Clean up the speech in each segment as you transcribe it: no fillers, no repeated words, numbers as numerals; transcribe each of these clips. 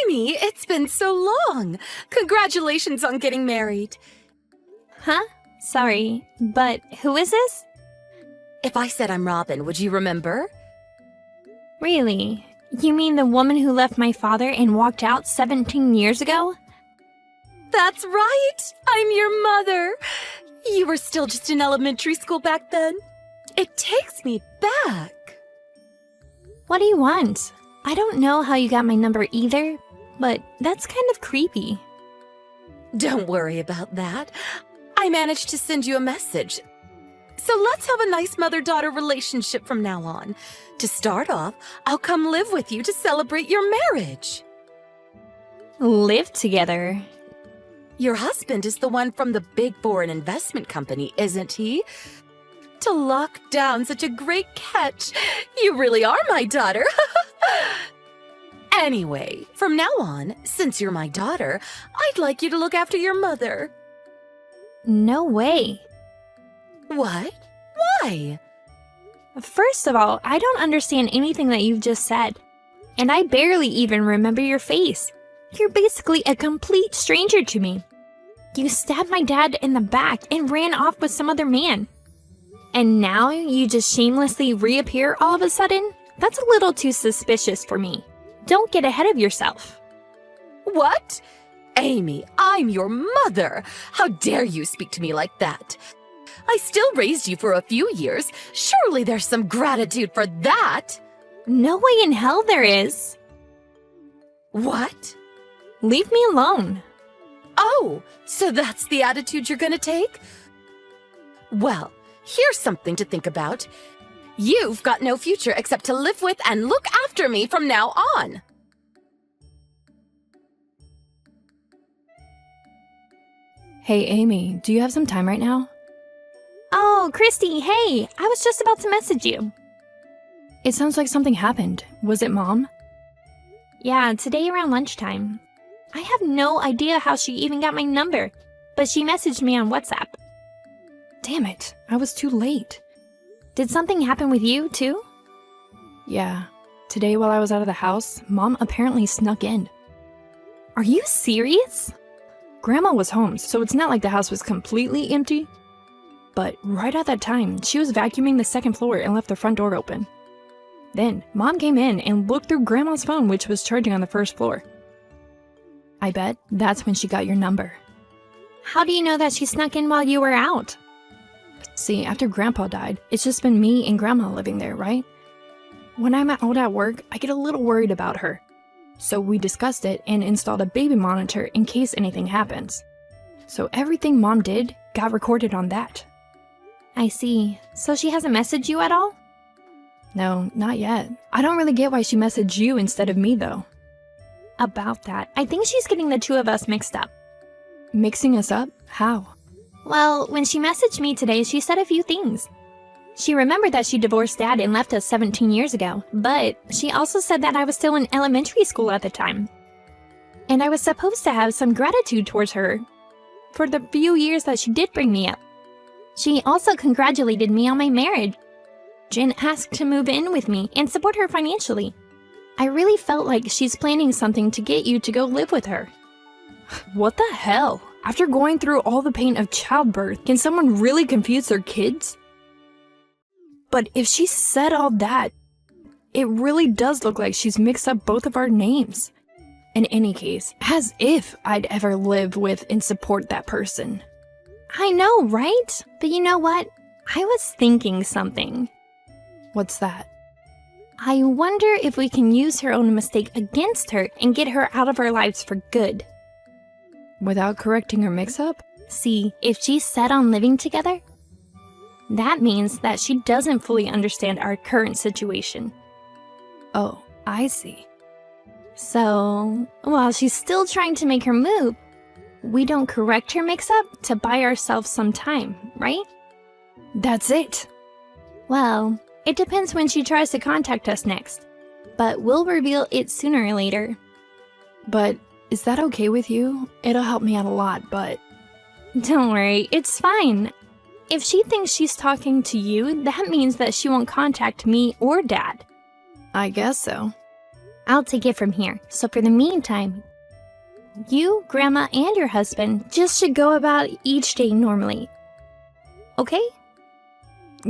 Amy, it's been so long. Congratulations on getting married. Huh? Sorry, but who is this? If I said I'm Robin, would you remember? Really? You mean the woman who left my father and walked out 17 years ago? That's right! I'm your mother! You were still just in elementary school back then. It takes me back. What do you want? I don't know how you got my number either, but that's kind of creepy. Don't worry about that. I managed to send you a message. So let's have a nice mother-daughter relationship from now on. To start off, I'll come live with you to celebrate your marriage. Live together? Your husband is the one from the big foreign investment company, isn't he? To lock down such a great catch. You really are my daughter. Anyway, from now on, since you're my daughter, I'd like you to look after your mother. No way. What? Why? First of all, I don't understand anything that you've just said. And I barely even remember your face. You're basically a complete stranger to me. You stabbed my dad in the back and ran off with some other man. And now you just shamelessly reappear all of a sudden? That's a little too suspicious for me. Don't get ahead of yourself. What? Amy, I'm your mother. How dare you speak to me like that? I still raised you for a few years. Surely there's some gratitude for that. No way in hell there is. What? Leave me alone. Oh, so that's the attitude you're gonna take? Well, here's something to think about. You've got no future except to live with and look after me from now on. Hey, Amy, do you have some time right now? Oh, Christy, hey! I was just about to message you. It sounds like something happened. Was it Mom? Yeah, today around lunchtime. I have no idea how she even got my number, but she messaged me on WhatsApp. Damn it, I was too late. Did something happen with you, too? Yeah, today while I was out of the house, Mom apparently snuck in. Are you serious? Grandma was home, so it's not like the house was completely empty. But right at that time, she was vacuuming the second floor and left the front door open. Then, Mom came in and looked through Grandma's phone, which was charging on the first floor. I bet that's when she got your number. How do you know that she snuck in while you were out? See, after Grandpa died, it's just been me and Grandma living there, right? When I'm out at work, I get a little worried about her. So we discussed it and installed a baby monitor in case anything happens. So everything Mom did got recorded on that. I see. So she hasn't messaged you at all? No, not yet. I don't really get why she messaged you instead of me, though. About that, I think she's getting the two of us mixed up. Mixing us up? How? Well, when she messaged me today, she said a few things. She remembered that she divorced Dad and left us 17 years ago, but she also said that I was still in elementary school at the time. And I was supposed to have some gratitude towards her for the few years that she did bring me up. She also congratulated me on my marriage and asked to move in with me and support her financially. I really felt like she's planning something to get you to go live with her. What the hell? After going through all the pain of childbirth, can someone really confuse their kids? But if she said all that, it really does look like she's mixed up both of our names. In any case, as if I'd ever live with and support that person. I know, right? But you know what? I was thinking something. What's that? I wonder if we can use her own mistake against her and get her out of our lives for good. Without correcting her mix-up? See, if she's set on living together, that means that she doesn't fully understand our current situation. Oh, I see. So, while she's still trying to make her move, we don't correct her mix-up to buy ourselves some time, right? That's it. Well, it depends when she tries to contact us next, but we'll reveal it sooner or later. But is that okay with you? It'll help me out a lot, but... Don't worry, it's fine. If she thinks she's talking to you, that means that she won't contact me or Dad. I guess so. I'll take it from here. So for the meantime, you, Grandma, and your husband just should go about each day normally. Okay?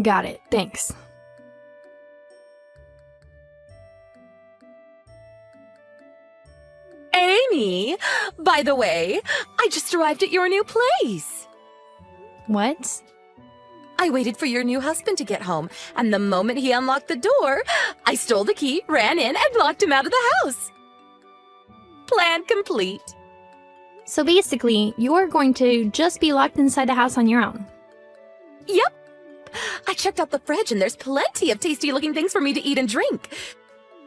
Got it, thanks. Amy, by the way, I just arrived at your new place. What? I waited for your new husband to get home, and the moment he unlocked the door, I stole the key, ran in, and locked him out of the house. Plan complete. So basically, you're going to just be locked inside the house on your own. Yep. I checked out the fridge, and there's plenty of tasty-looking things for me to eat and drink.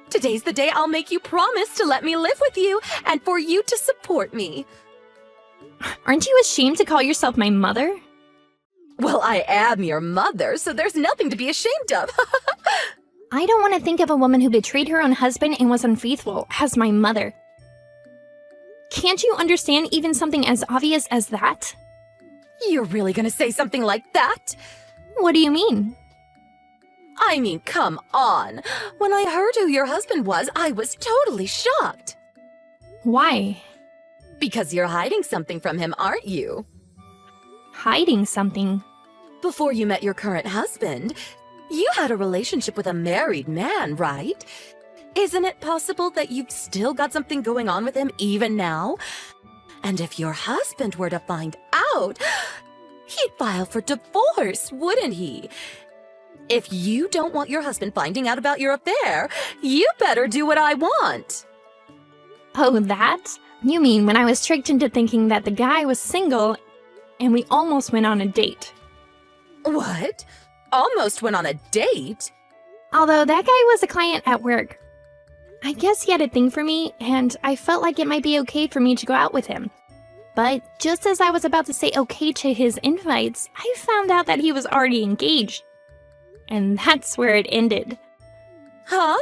Today's the day I'll make you promise to let me live with you and for you to support me. Aren't you ashamed to call yourself my mother? Well, I am your mother, so there's nothing to be ashamed of. I don't want to think of a woman who betrayed her own husband and was unfaithful as my mother. Can't you understand even something as obvious as that? You're really gonna say something like that? What do you mean? I mean, come on. When I heard who your husband was, I was totally shocked. Why? Because you're hiding something from him, aren't you? Hiding something? Before you met your current husband, you had a relationship with a married man, right? Isn't it possible that you've still got something going on with him even now? And if your husband were to find out, he'd file for divorce, wouldn't he? If you don't want your husband finding out about your affair, you better do what I want. Oh, that? You mean when I was tricked into thinking that the guy was single and we almost went on a date? What? Almost went on a date? Although that guy was a client at work. I guess he had a thing for me, and I felt like it might be okay for me to go out with him. But just as I was about to say okay to his invites, I found out that he was already engaged. And that's where it ended. Huh?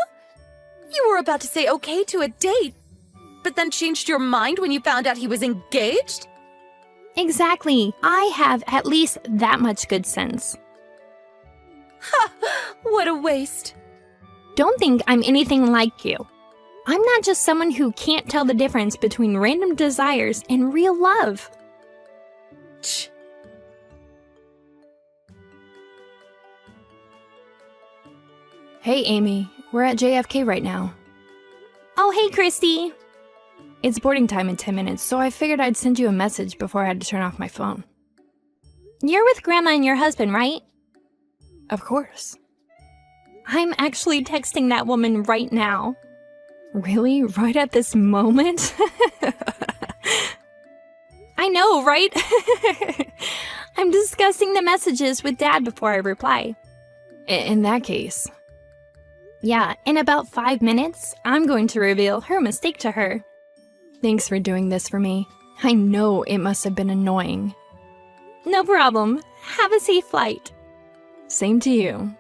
You were about to say okay to a date, but then changed your mind when you found out he was engaged? Exactly. I have at least that much good sense. Ha! What a waste. Don't think I'm anything like you. I'm not just someone who can't tell the difference between random desires and real love. Shh. Hey, Amy. We're at JFK right now. Oh, hey, Christy. It's boarding time in 10 minutes, so I figured I'd send you a message before I had to turn off my phone. You're with Grandma and your husband, right? Of course. I'm actually texting that woman right now. Really? Right at this moment? I know, right? I'm discussing the messages with Dad before I reply. In that case. Yeah, in about 5 minutes, I'm going to reveal her mistake to her. Thanks for doing this for me. I know it must have been annoying. No problem. Have a safe flight. Same to you.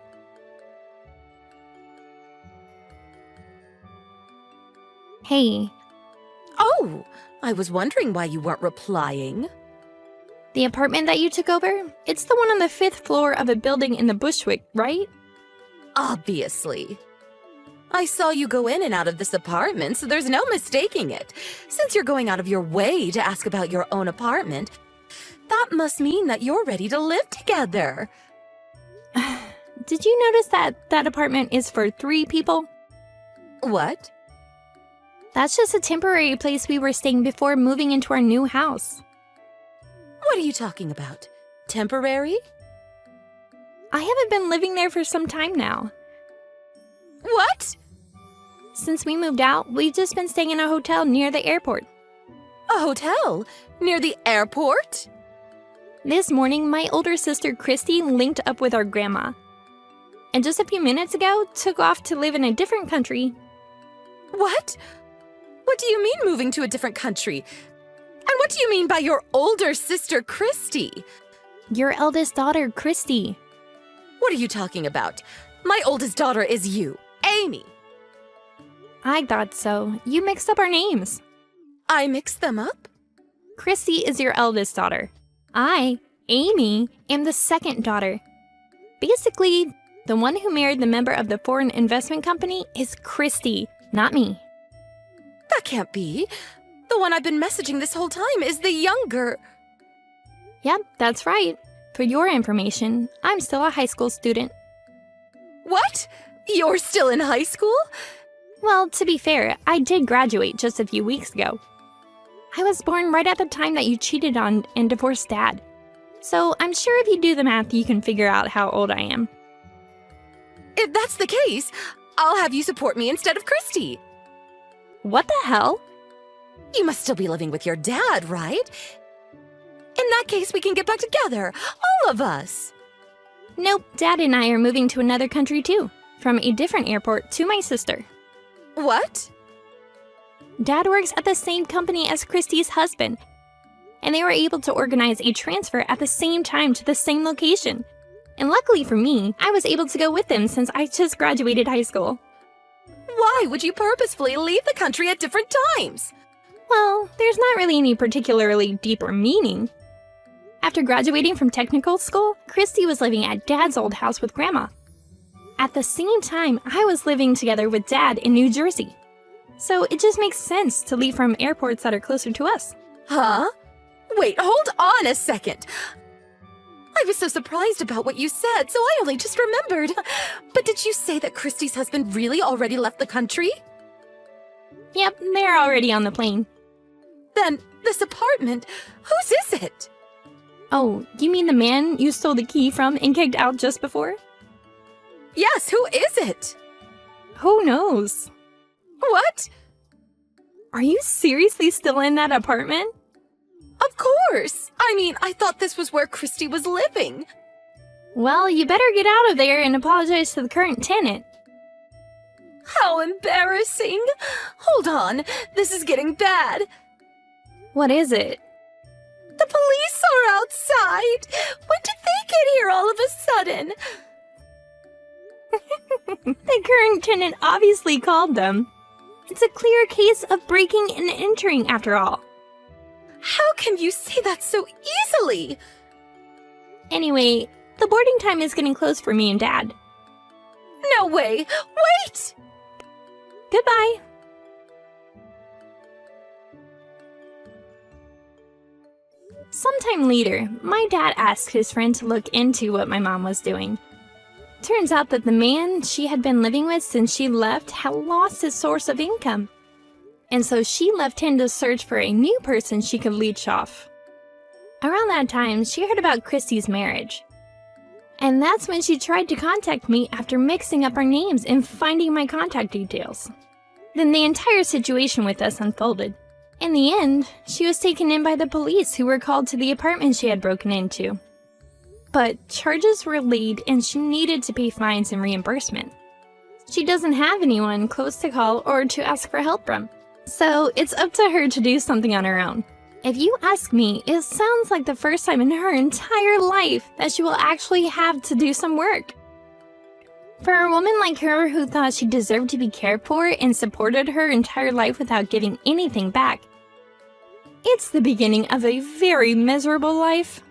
Hey. Oh, I was wondering why you weren't replying. The apartment that you took over? It's the one on the 5th floor of a building in the Bushwick, right? Obviously. I saw you go in and out of this apartment, so there's no mistaking it. Since you're going out of your way to ask about your own apartment, that must mean that you're ready to live together. Did you notice that that apartment is for 3 people? What? That's just a temporary place we were staying before moving into our new house. What are you talking about? Temporary? I haven't been living there for some time now. What? Since we moved out, we've just been staying in a hotel near the airport. A hotel? Near the airport? This morning, my older sister Christy linked up with our grandma. And just a few minutes ago, took off to live in a different country. What? What do you mean moving to a different country? And what do you mean by your older sister Christy? Your eldest daughter, Christy. What are you talking about? My oldest daughter is you, Amy. I thought so. You mixed up our names. I mixed them up? Christy is your eldest daughter. I, Amy, am the second daughter. Basically, the one who married the member of the foreign investment company is Christy, not me. can't be. The one I've been messaging this whole time is the younger. Yep, that's right. For your information, I'm still a high school student. What? You're still in high school? Well, to be fair, I did graduate just a few weeks ago. I was born right at the time that you cheated on and divorced Dad. So I'm sure if you do the math, you can figure out how old I am. If that's the case, I'll have you support me instead of Christy. What the hell? You must still be living with your dad, right? In that case, we can get back together, all of us. Nope, Dad and I are moving to another country too. From a different airport to my sister. What? Dad works at the same company as Christy's husband, and they were able to organize a transfer at the same time to the same location. And luckily for me, I was able to go with them since I just graduated high school. Why would you purposefully leave the country at different times? Well, there's not really any particularly deeper meaning. After graduating from technical school, Christy was living at Dad's old house with Grandma. At the same time, I was living together with Dad in New Jersey. So it just makes sense to leave from airports that are closer to us. Huh? Wait, hold on a second. I was so surprised about what you said, so I only just remembered. But did you say that Christy's husband really already left the country? Yep, they're already on the plane. Then, this apartment, whose is it? Oh, you mean the man you stole the key from and kicked out just before? Yes, who is it? Who knows? What? Are you seriously still in that apartment? Of course! I mean, I thought this was where Christy was living. Well, you better get out of there and apologize to the current tenant. How embarrassing! Hold on, this is getting bad. What is it? The police are outside! When did they get here all of a sudden? The current tenant obviously called them. It's a clear case of breaking and entering after all. How can you say that so easily? Anyway, the boarding time is getting close for me and Dad. No way! Wait! Goodbye. Sometime later, my dad asked his friend to look into what my mom was doing. Turns out that the man she had been living with since she left had lost his source of income. And so she left him to search for a new person she could leech off. Around that time, she heard about Christy's marriage. And that's when she tried to contact me after mixing up our names and finding my contact details. Then the entire situation with us unfolded. In the end, she was taken in by the police who were called to the apartment she had broken into. But charges were laid and she needed to pay fines and reimbursement. She doesn't have anyone close to call or to ask for help from. So it's up to her to do something on her own. If you ask me, it sounds like the first time in her entire life that she will actually have to do some work. For a woman like her who thought she deserved to be cared for and supported her entire life without giving anything back, it's the beginning of a very miserable life.